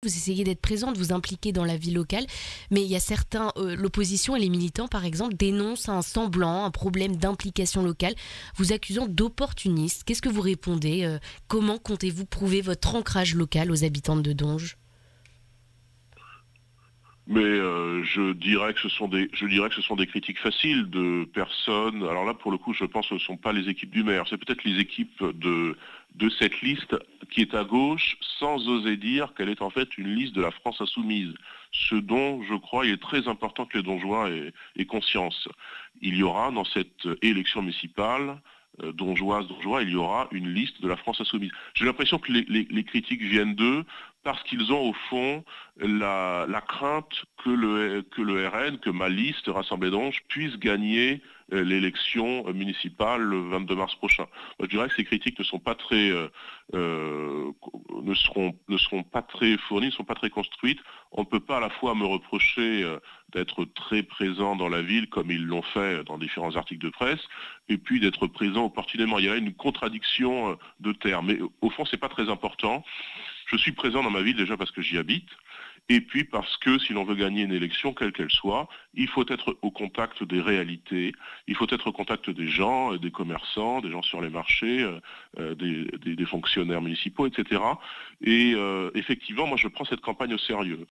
Vous essayez d'être présent, de vous impliquer dans la vie locale, mais il y a certains, l'opposition et les militants par exemple, dénoncent un semblant, un problème d'implication locale, vous accusant d'opportuniste. Qu'est-ce que vous répondez Comment comptez-vous prouver votre ancrage local aux habitantes de Donge? Mais je dirais que ce sont des critiques faciles de personnes. Alors là, pour le coup, je pense que ce ne sont pas les équipes du maire. C'est peut-être les équipes de cette liste qui est à gauche, sans oser dire qu'elle est en fait une liste de la France insoumise. Ce dont, je crois, il est très important que les Dongeois aient conscience. Il y aura dans cette élection municipale dongeois, il y aura une liste de la France insoumise. J'ai l'impression que les critiques viennent d'eux parce qu'ils ont au fond la crainte que le RN, que ma liste Rassemblée Donge puisse gagner l'élection municipale le 22 mars prochain. Moi, je dirais que ces critiques ne sont pas très ne seront pas très fournies, ne sont pas très construites. On ne peut pas à la fois me reprocher d'être très présent dans la ville comme ils l'ont fait dans différents articles de presse, et puis d'être présent opportunément. Il y a une contradiction de termes. Mais au fond, c'est pas très important. Je suis présent dans ma ville déjà parce que j'y habite, et puis parce que si l'on veut gagner une élection, quelle qu'elle soit, il faut être au contact des réalités, il faut être au contact des gens, des commerçants, des gens sur les marchés, des fonctionnaires municipaux, etc. Et effectivement, moi je prends cette campagne au sérieux.